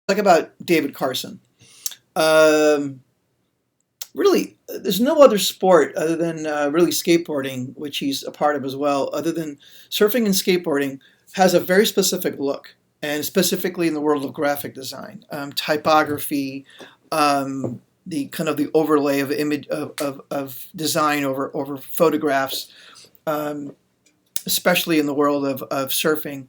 Talk about David Carson. Um, Really, there's no other sport other than really skateboarding, which he's a part of as well, other than surfing and skateboarding, has a very specific look, and specifically in the world of graphic design, typography, the kind of the overlay of image of design over photographs, um, especially in the world of surfing,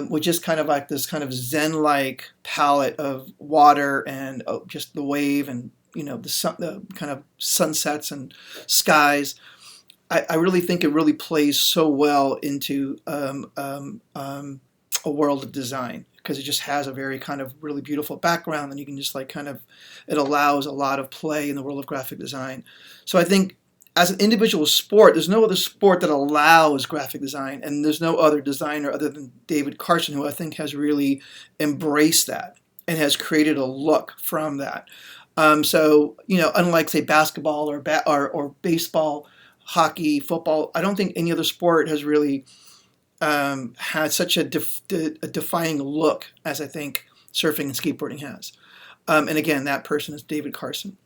which is kind of like this kind of zen-like palette of water and just the wave and the sun, the kind of sunsets and skies. I really think it really plays so well into a world of design because it just has a very kind of really beautiful background and you can just like kind of it allows a lot of play in the world of graphic design. So I think as an individual sport, there's no other sport that allows graphic design, and there's no other designer other than David Carson who I think has really embraced that and has created a look from that. So unlike say basketball or baseball, hockey, football, I don't think any other sport has really had such a defining look as I think surfing and skateboarding has. And again, that person is David Carson.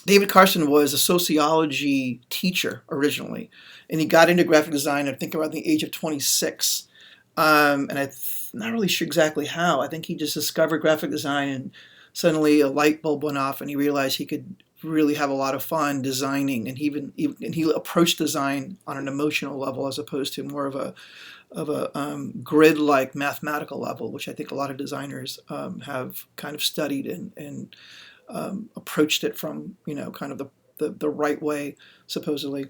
David Carson was a sociology teacher originally, and he got into graphic design, I think, around the age of 26. And I'm not really sure exactly how. I think he just discovered graphic design, and suddenly a light bulb went off, and he realized he could really have a lot of fun designing. And he approached design on an emotional level as opposed to more of a grid-like mathematical level, which I think a lot of designers have kind of studied and approached it from kind of the right way supposedly.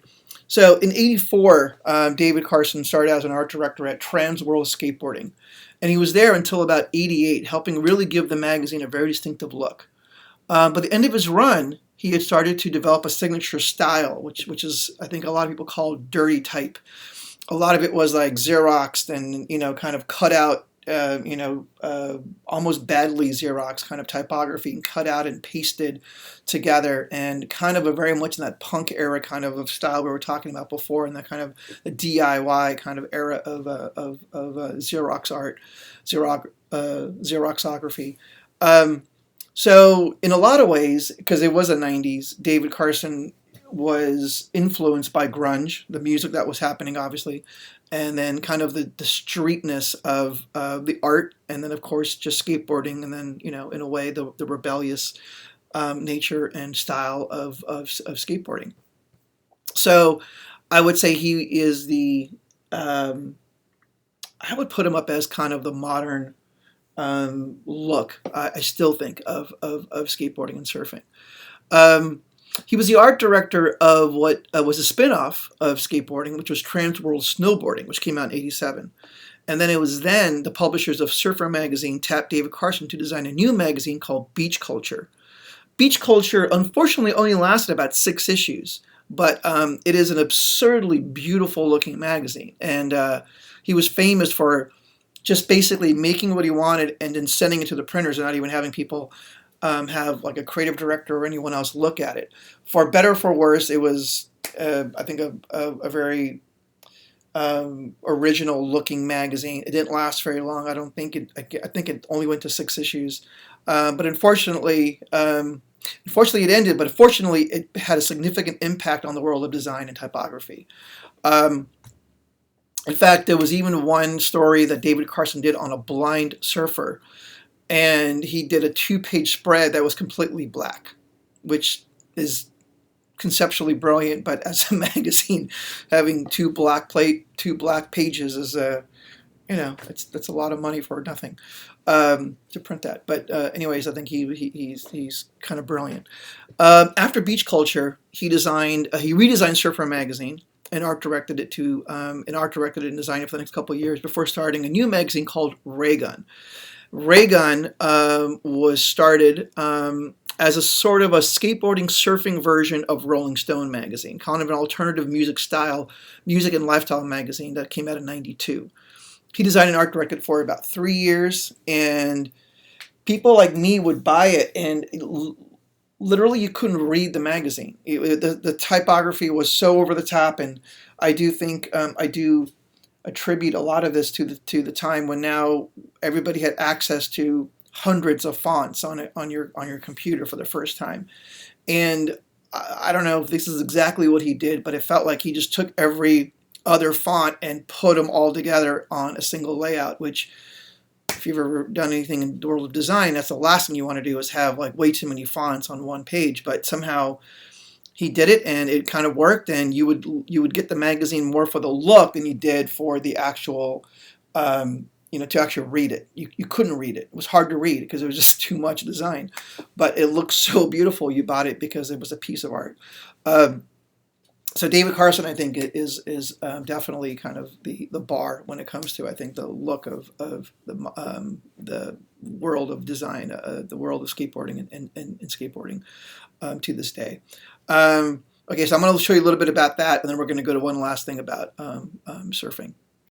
So in '84, David Carson started as an art director at Trans World Skateboarding, and he was there until about '88, helping really give the magazine a very distinctive look. But at the end of his run, he had started to develop a signature style, which is I think a lot of people call dirty type. A lot of it was like Xeroxed and kind of cut out almost badly Xerox kind of typography and cut out and pasted together and kind of a very much in that punk era kind of style we were talking about before and that kind of the DIY kind of era of Xerox art, Xeroxography. Um, so in a lot of ways, because it was the 90s, David Carson was influenced by grunge, the music that was happening, obviously, and then kind of the streetness of the art, and then of course just skateboarding, and then in a way the rebellious nature and style of skateboarding. So I would say he is um, I would put him up as kind of the modern look. I still think of skateboarding and surfing. Um, he was the art director of what was a spin-off of skateboarding, which was Trans World Snowboarding, which came out in '87. And then it was then the publishers of Surfer Magazine tapped David Carson to design a new magazine called Beach Culture. Beach Culture, unfortunately, only lasted about 6 issues, but it is an absurdly beautiful looking magazine. And he was famous for just basically making what he wanted and then sending it to the printers and not even having people have like a creative director or anyone else look at it. For better or for worse, it was, I think, a very original looking magazine. It didn't last very long. I don't think it. I think it only went to 6 issues. But unfortunately, it ended. But fortunately, it had a significant impact on the world of design and typography. Um, in fact, there was even one story that David Carson did on a blind surfer, and he did a two-page spread that was completely black, which is conceptually brilliant, but as a magazine, having two black pages is that's a lot of money for nothing to print that. But anyways, I think he's kind of brilliant. After Beach Culture, he redesigned Surfer magazine and art directed it and designed it for the next couple of years before starting a new magazine called Raygun. Raygun was started as a sort of a skateboarding surfing version of Rolling Stone magazine, kind of an alternative music and lifestyle magazine that came out in '92. He designed and art directed for about 3 years, and people like me would buy it, and literally you couldn't read the magazine. The typography was so over the top, and I do think I do attribute a lot of this to the time when now everybody had access to hundreds of fonts on it on your computer for the first time. And I don't know if this is exactly what he did, but it felt like he just took every other font and put them all together on a single layout, which if you've ever done anything in the world of design, that's the last thing you want to do is have like way too many fonts on one page. But somehow he did it, and it kind of worked, and you would get the magazine more for the look than you did for the actual, to actually read it. You couldn't read it. It was hard to read because it was just too much design. But it looked so beautiful. You bought it because it was a piece of art. So David Carson, I think, is definitely kind of the bar when it comes to, I think, the look of the world of design, the world of skateboarding and skateboarding to this day. Okay, so I'm going to show you a little bit about that, and then we're going to go to one last thing about surfing.